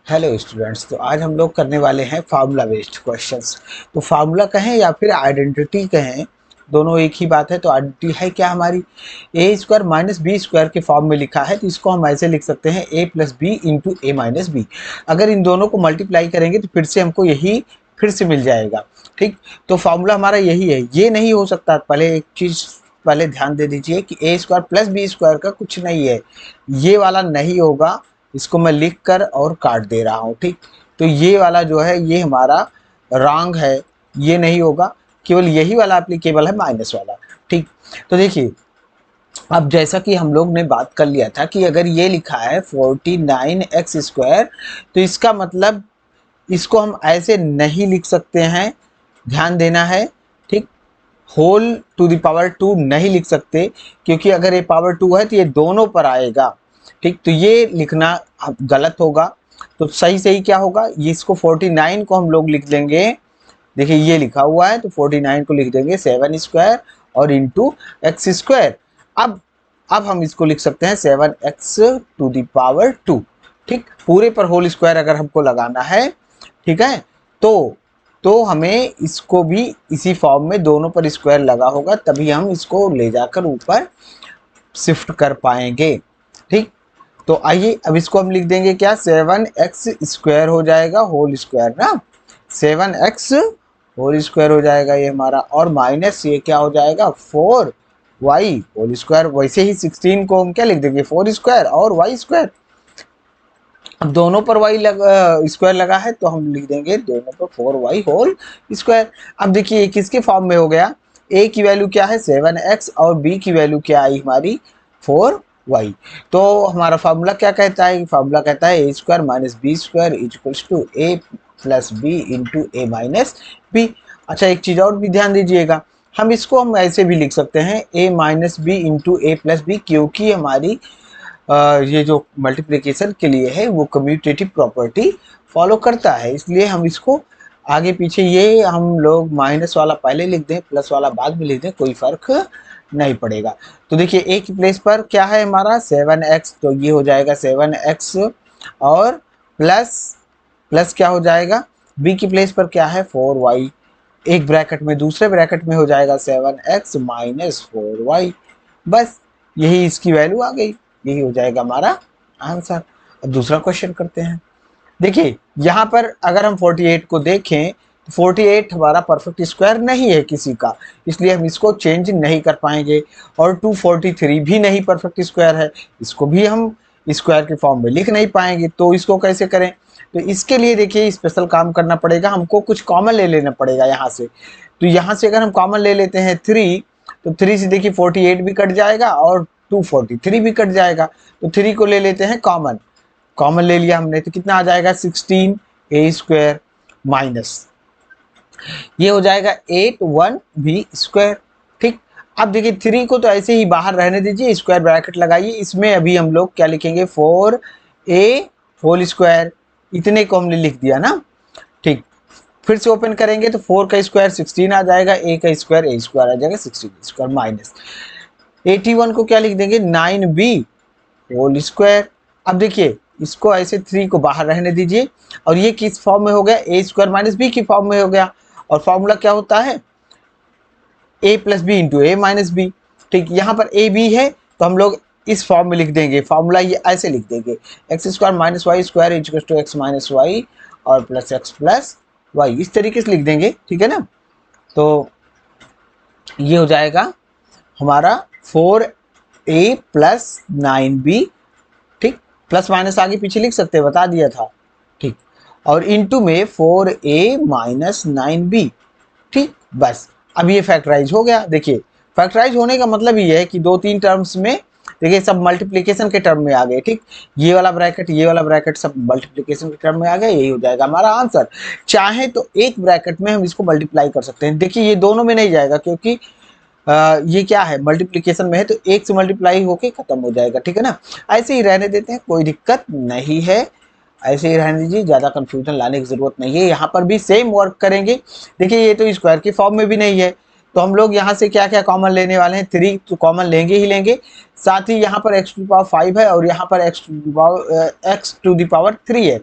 Hello students, तो आज हम लोग करने वाले हैं फार्मूला बेस्ड क्वेश्चंस। तो फार्मूला कहें या फिर आइडेंटिटी कहें, दोनों एक ही बात है। तो आइडेंटिटी है क्या हमारी, ए स्क्वायर माइनस बी स्क्वायर के फॉर्म में लिखा है, तो इसको हम ऐसे लिख सकते हैं ए plus B into A minus B. अगर इन दोनों को मल्टीप्लाई करेंगे तो फिर से हमको यही फिर से मिल जाएगा। ठीक, तो फार्मूला हमारा यही है। ये नहीं हो सकता, पहले एक चीज़ पहले ध्यान दे दीजिए कि ए स्क्वायर प्लस बी स्क्वायर का कुछ नहीं है, ये वाला नहीं होगा। इसको मैं लिख कर और काट दे रहा हूँ। ठीक, तो ये वाला जो है ये हमारा रॉन्ग है, ये नहीं होगा। केवल यही वाला एप्लीकेबल है, माइनस वाला। ठीक, तो देखिए अब जैसा कि हम लोग ने बात कर लिया था कि अगर ये लिखा है 49x², तो इसका मतलब इसको हम ऐसे नहीं लिख सकते हैं, ध्यान देना है। ठीक, होल टू द पावर 2 नहीं लिख सकते, क्योंकि अगर ये पावर 2 है तो ये दोनों पर आएगा। ठीक, तो ये लिखना अब गलत होगा। तो सही सही क्या होगा, ये इसको 49 को हम लोग लिख देंगे। देखिए ये लिखा हुआ है तो 49 को लिख देंगे 7² और इंटू x²। अब हम इसको लिख सकते हैं 7x⁻²। ठीक, पूरे पर होल स्क्वायर अगर हमको लगाना है, ठीक है, तो हमें इसको भी इसी फॉर्म में दोनों पर स्क्वायर लगा होगा, तभी हम इसको ले जाकर ऊपर शिफ्ट कर पाएंगे। ठीक, तो आइए अब इसको हम लिख देंगे क्या, 7x² हो जाएगा होल स्क्वायर ना, 7x होल स्क्वायर हो जाएगा ये हमारा, और माइनस ये क्या हो जाएगा 4y होल स्क्वायर। वैसे ही 16 को हम क्या लिख देंगे 4² और y²। अब दोनों पर y स्क्वायर लगा है तो हम लिख देंगे दोनों पर 4y होल स्क्वायर। अब देखिए ये किसके फॉर्म में हो गया, a की वैल्यू क्या है 7x और b की वैल्यू क्या आई हमारी 4y। तो हमारा फार्मूला क्या कहता है, फार्मूला कहता है a² minus b² equals to a plus B into A minus B. अच्छा एक चीज़ और भी ध्यान दीजिएगा, हम ऐसे भी लिख सकते हैं a minus B into A plus B, क्योंकि हमारी ये जो मल्टीप्लिकेशन के लिए है वो कम्यूटेटिव प्रॉपर्टी फॉलो करता है, इसलिए हम इसको आगे पीछे ये हम लोग माइनस वाला पहले लिख दें प्लस वाला बाद में लिख दें, कोई फर्क नहीं पड़ेगा। तो देखिए ए की प्लेस पर क्या है हमारा 7x, तो ये हो जाएगा 7x और प्लस क्या हो जाएगा, बी की प्लेस पर क्या है 4y, एक ब्रैकेट में दूसरे ब्रैकेट में हो जाएगा 7x माइनस 4y। बस यही इसकी वैल्यू आ गई, यही हो जाएगा हमारा आंसर। अब दूसरा क्वेश्चन करते हैं। देखिए यहाँ पर अगर हम 48 को देखें तो 48 हमारा परफेक्ट स्क्वायर नहीं है किसी का, इसलिए हम इसको चेंज नहीं कर पाएंगे। और 243 भी नहीं परफेक्ट स्क्वायर है, इसको भी हम स्क्वायर के फॉर्म में लिख नहीं पाएंगे। तो इसको कैसे करें, तो इसके लिए देखिए स्पेशल काम करना पड़ेगा, हमको कुछ कॉमन ले लेना पड़ेगा यहाँ से। तो यहाँ से अगर हम कॉमन ले लेते हैं 3, तो 3 से देखिए 48 भी कट जाएगा और 243 भी कट जाएगा। तो 3 को ले लेते हैं कॉमन, कॉमन ले लिया हमने तो कितना आ जाएगा 16a² माइनस ये हो जाएगा 8(1)b²। ठीक, अब देखिए 3 को तो ऐसे ही बाहर रहने दीजिए, स्क्वायर ब्रैकेट लगाइए, इसमें अभी हम लोग क्या लिखेंगे 4a होल स्क्वायर, इतने को हमने लिख दिया ना। ठीक, फिर से ओपन करेंगे तो 4 का स्क्वायर 16 आ जाएगा, a का स्क्वायर a² आ जाएगा 16 माइनस 81 को क्या लिख देंगे 9b होल स्क्वायर। अब देखिए इसको ऐसे 3 को बाहर रहने दीजिए, और ये किस फॉर्म में हो गया a² माइनस बी की फॉर्म में हो गया, और फॉर्मूला क्या होता है a plus B into A minus B. ठीक, यहाँ पर a b है तो हम लोग इस फॉर्म में लिख देंगे, फॉर्मूला ये ऐसे लिख देंगे x² minus y² equal to x minus Y और प्लस x प्लस वाई, इस तरीके से लिख देंगे। ठीक है ना, तो ये हो जाएगा हमारा 4a प्लस 9b। ठीक, प्लस माइनस आगे पीछे लिख सकते हैं, बता दिया था। ठीक, और इनटू में 4a माइनस 9b। ठीक, बस अब ये फैक्टराइज हो गया। देखिए फैक्टराइज होने का मतलब ये है कि 2-3 टर्म्स में देखिए सब मल्टीप्लिकेशन के टर्म में आ गए। ठीक, ये वाला ब्रैकेट सब मल्टीप्लिकेशन के टर्म में आ गए, यही हो जाएगा हमारा आंसर। चाहे तो एक ब्रैकेट में हम इसको मल्टीप्लाई कर सकते हैं, देखिए ये दोनों में नहीं जाएगा क्योंकि ये क्या है मल्टीप्लिकेशन में है, तो एक से मल्टीप्लाई होके खत्म हो जाएगा। ठीक है ना, ऐसे ही रहने देते हैं, कोई दिक्कत नहीं है, ऐसे ही रहने दीजिए, ज़्यादा कंफ्यूजन लाने की ज़रूरत नहीं है। यहाँ पर भी सेम वर्क करेंगे। देखिए ये तो स्क्वायर की फॉर्म में भी नहीं है, तो हम लोग यहाँ से क्या क्या कॉमन लेने वाले हैं, 3 तो कॉमन लेंगे ही लेंगे, साथ ही यहाँ पर x टू द पावर 5 है और यहाँ पर x टू द पावर 3 है।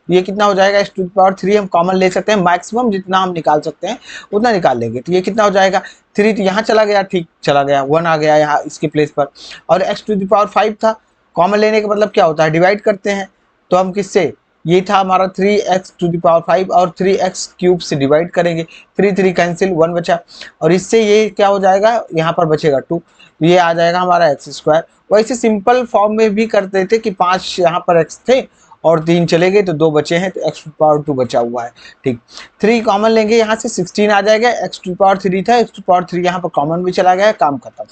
ये कितना हो जाएगा, x टू द पावर 3 हम कॉमन ले सकते हैं, मैक्सिमम जितना हम निकाल सकते हैं उतना निकाल लेंगे। तो ये कितना हो जाएगा, 3 तो यहाँ चला गया, ठीक चला गया, 1 आ गया यहाँ इसके प्लेस पर, और x टू द पावर 5 था, कॉमन लेने का मतलब क्या होता है, डिवाइड करते हैं। तो हम किससे, ये था हमारा 3x टू द पावर 5 और 3x क्यूब से डिवाइड करेंगे, 3 3 कैंसिल, 1 बचा, और इससे ये क्या हो जाएगा, यहाँ पर बचेगा 2, तो ये आ जाएगा हमारा एक्स स्क्वायर। वैसे सिंपल फॉर्म में भी करते थे कि 5 यहाँ पर x थे और 3 चले गए तो 2 बचे हैं, तो x टू पावर 2 बचा हुआ है, ठीक। 3 कॉमन लेंगे यहाँ से, 16 आ जाएगा, x टू पावर 3 था, x टू पावर 3 यहाँ पर कॉमन भी चला गया, काम खत्म,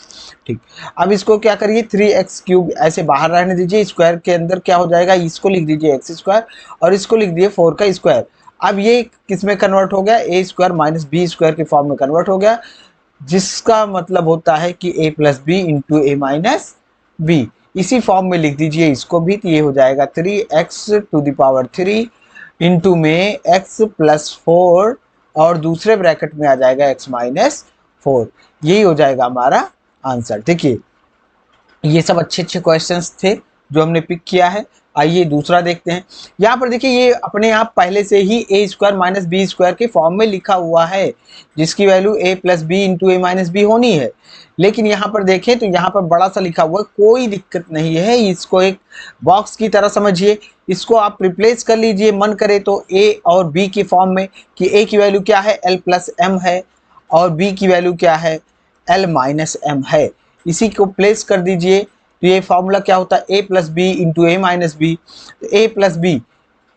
ठीक। अब इसको क्या करिए, 3x क्यूब ऐसे बाहर रहने दीजिए, स्क्वायर के अंदर क्या हो जाएगा, इसको लिख दीजिए एक्स स्क्वायर और इसको लिख दिए 4 का स्क्वायर। अब ये किस में कन्वर्ट हो गया, A square minus B square के फॉर्म में कन्वर्ट हो गया, जिसका मतलब होता है कि a plus B into A minus B. इसी फॉर्म में लिख दीजिए इसको भी, तो ये हो जाएगा 3x to the power 3 into में x प्लस 4 और दूसरे ब्रैकेट में आ जाएगा x माइनस 4। यही हो जाएगा हमारा आंसर। देखिए ये सब अच्छे अच्छे क्वेश्चंस थे जो हमने पिक किया है। आइए दूसरा देखते हैं। यहाँ पर देखिए ये अपने आप पहले से ही A square minus B square के फॉर्म में लिखा हुआ है, जिसकी value a plus B into A minus B होनी है। लेकिन यहाँ पर देखें तो यहाँ पर बड़ा सा लिखा हुआ है, कोई दिक्कत नहीं है, इसको एक बॉक्स की तरह समझिए, इसको आप रिप्लेस कर लीजिए मन करे तो a और b के फॉर्म में, कि a की वैल्यू क्या है, l प्लस एम है और b की वैल्यू क्या है, l माइनस एम है। इसी को प्लेस कर दीजिए, तो ये फॉर्मूला क्या होता है, a plus B into A minus B, तो a प्लस बी,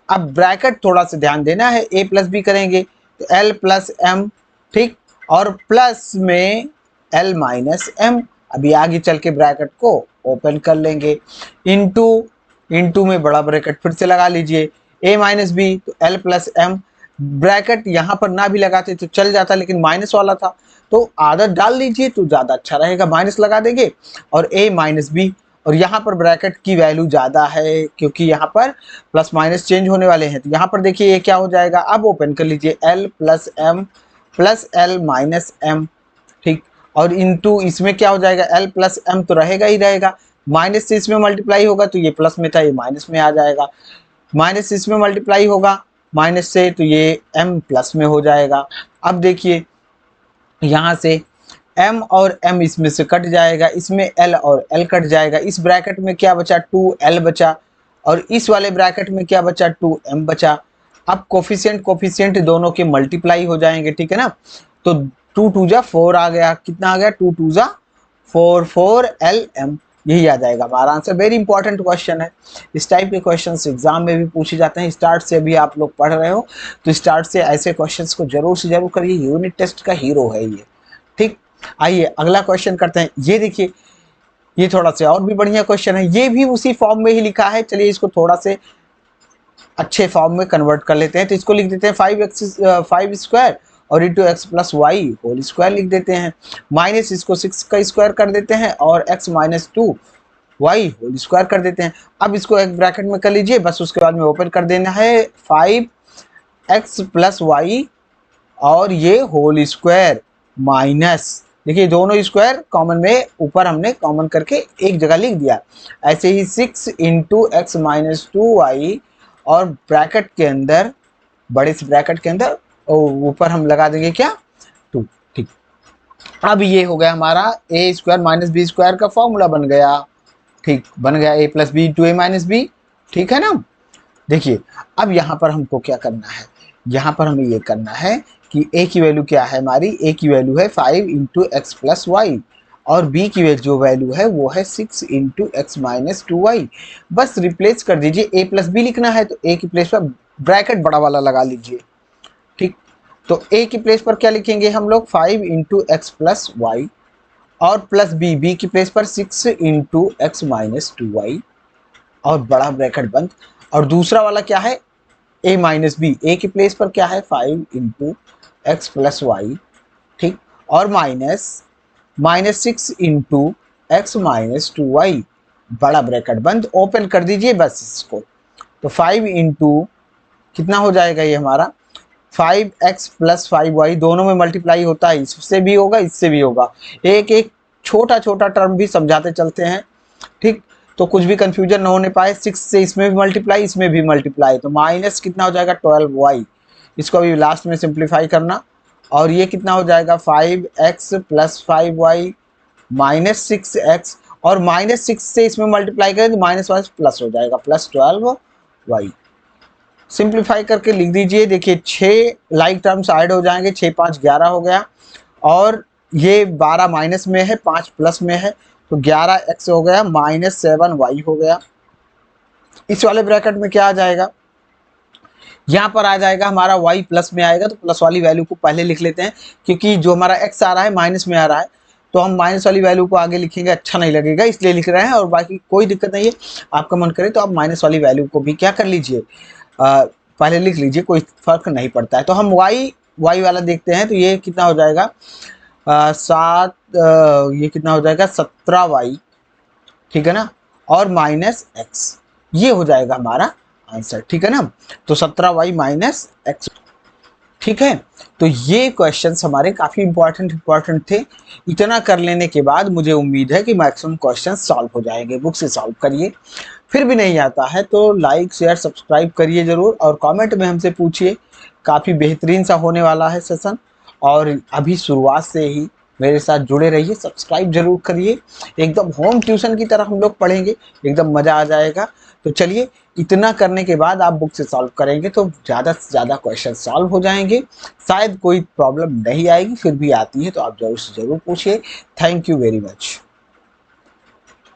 अब ब्रैकेट थोड़ा सा ध्यान देना है, a प्लस बी करेंगे तो l प्लस एम, ठीक, और प्लस में l माइनस एम। अभी आगे चल के ब्रैकेट को ओपन कर लेंगे, इंटू में बड़ा ब्रैकेट फिर से लगा लीजिए, a माइनस बी तो l प्लस एम, ब्रैकेट यहाँ पर ना भी लगाते तो चल जाता, लेकिन माइनस वाला था तो आदत डाल लीजिए तो ज़्यादा अच्छा रहेगा, माइनस लगा देंगे और a माइनस बी, और यहाँ पर ब्रैकेट की वैल्यू ज़्यादा है क्योंकि यहाँ पर प्लस माइनस चेंज होने वाले हैं। तो यहाँ पर देखिए ये क्या हो जाएगा, अब ओपन कर लीजिए, l plus M plus l minus M, ठीक, और इंटू इसमें क्या हो जाएगा, l प्लस एम तो रहेगा ही रहेगा, माइनस से इसमें मल्टीप्लाई होगा तो ये प्लस में था ये माइनस में आ जाएगा, माइनस से इसमें मल्टीप्लाई होगा माइनस से तो ये m प्लस में हो जाएगा। अब देखिए यहाँ से m और m इसमें से कट जाएगा, इसमें l और l कट जाएगा, इस ब्रैकेट में क्या बचा, 2l बचा, और इस वाले ब्रैकेट में क्या बचा, 2m बचा। अब कोफिशिएंट दोनों के मल्टीप्लाई हो जाएंगे, ठीक है ना, तो 2 2 जा 4 आ गया, कितना आ गया, 2 2 जा 4 4lm, यही आ जाएगा हमारा आंसर। वेरी इंपॉर्टेंट क्वेश्चन है, इस टाइप के क्वेश्चंस एग्जाम में भी पूछे जाते हैं। स्टार्ट से अभी आप लोग पढ़ रहे हो तो स्टार्ट से ऐसे क्वेश्चंस को जरूर से जरूर करिए, यूनिट टेस्ट का हीरो है ये, ठीक। आइए अगला क्वेश्चन करते हैं। ये देखिए ये थोड़ा सा और भी बढ़िया क्वेश्चन है, ये भी उसी फॉर्म में ही लिखा है, चलिए इसको थोड़ा से अच्छे फॉर्म में कन्वर्ट कर लेते हैं। तो इसको लिख देते हैं 5 स्क्वायर और into X plus Y whole square लिख देते हैं, माइनस इसको 6 का स्क्वायर कर देते हैं और x minus 2 Y whole square कर देते हैं। अब इसको एक ब्रैकेट में कर लीजिए, बस उसके बाद में ओपन कर देना है 5x प्लस वाई और ये होल स्क्वायर माइनस, देखिए दोनों स्क्वायर कॉमन में ऊपर हमने कॉमन करके एक जगह लिख दिया, ऐसे ही 6 इंटू एक्स माइनस 2 वाई और ब्रैकेट के अंदर, बड़े से ब्रैकेट के अंदर ऊपर हम लगा देंगे क्या, 2, ठीक। अब ये हो गया हमारा A square minus B square का फॉर्मूला बन गया, ठीक, बन गया a plus B into A minus B, ठीक है ना। देखिए अब यहाँ पर हमको क्या करना है, यहाँ पर हमें ये करना है कि a की वैल्यू क्या है हमारी, a की वैल्यू है 5 इंटू एक्स प्लस वाई और b की जो वैल्यू है वो है 6 इंटू एक्स माइनस 2 वाई। बस रिप्लेस कर दीजिए, a प्लस बी लिखना है तो a की प्लेस पर ब्रैकेट बड़ा वाला लगा लीजिए, ठीक। तो a की प्लेस पर क्या लिखेंगे हम लोग, 5 इंटू एक्स प्लस वाई और प्लस b की प्लेस पर 6 इंटू एक्स माइनस 2 वाई और बड़ा ब्रैकेट बंद, और दूसरा वाला क्या है a माइनस बी, ए की प्लेस पर क्या है 5 इंटू एक्स प्लस वाई, ठीक, और minus 6 into X minus 2 Y, बड़ा ब्रैकेट बंद, ओपन कर दीजिए बस इसको। तो 5 इंटू कितना हो जाएगा ये हमारा 5x प्लस 5y दोनों में मल्टीप्लाई होता है, इससे भी होगा इससे भी होगा। एक एक छोटा छोटा टर्म भी समझाते चलते हैं, ठीक, तो कुछ भी कंफ्यूजन न होने पाए। 6 से इसमें भी मल्टीप्लाई इसमें भी मल्टीप्लाई, तो माइनस कितना हो जाएगा 12y, इसको अभी लास्ट में सिंप्लीफाई करना। और ये कितना हो जाएगा 5x plus 5y minus 6x, और माइनस 6 से इसमें मल्टीप्लाई करें तो माइनस वाइस प्लस हो जाएगा, प्लस 12y। सिंप्लीफाई करके लिख दीजिए। देखिए 6 लाइक टर्म्स ऐड हो जाएंगे, 6 5 11 हो गया, और ये 12 माइनस में है 5 प्लस में है, तो 11x हो गया माइनस 7y हो गया। इस वाले ब्रैकेट में क्या आ जाएगा, यहाँ पर आ जाएगा हमारा y प्लस में आएगा, तो प्लस वाली वैल्यू को पहले लिख लेते हैं, क्योंकि जो हमारा x आ रहा है माइनस में आ रहा है, तो हम माइनस वाली वैल्यू को आगे लिखेंगे अच्छा नहीं लगेगा, इसलिए लिख रहे हैं। और बाकी कोई दिक्कत नहीं है, आपका मन करे तो आप माइनस वाली वैल्यू को भी क्या कर लीजिए, पहले लिख लीजिए, कोई फर्क नहीं पड़ता है। तो हम y वाला देखते हैं, तो ये कितना हो जाएगा 7, ये कितना हो जाएगा 17y, ठीक है ना, और माइनस x, ये हो जाएगा हमारा आंसर, ठीक है ना। तो 17y माइनस x, ठीक है। तो ये क्वेश्चंस हमारे काफ़ी इंपॉर्टेंट थे। इतना कर लेने के बाद मुझे उम्मीद है कि मैक्सिमम क्वेश्चंस सॉल्व हो जाएंगे। बुक से सॉल्व करिए, फिर भी नहीं आता है तो लाइक शेयर सब्सक्राइब करिए ज़रूर, और कमेंट में हमसे पूछिए। काफ़ी बेहतरीन सा होने वाला है सेशन, और अभी शुरुआत से ही मेरे साथ जुड़े रहिए, सब्सक्राइब जरूर करिए। एकदम होम ट्यूशन की तरह हम लोग पढ़ेंगे, एकदम मज़ा आ जाएगा। तो चलिए, इतना करने के बाद आप बुक से सॉल्व करेंगे तो ज़्यादा से ज़्यादा क्वेश्चन सॉल्व हो जाएंगे। शायद कोई प्रॉब्लम नहीं आएगी, फिर भी आती है तो आप ज़रूर से ज़रूर पूछिए। Thank you very much.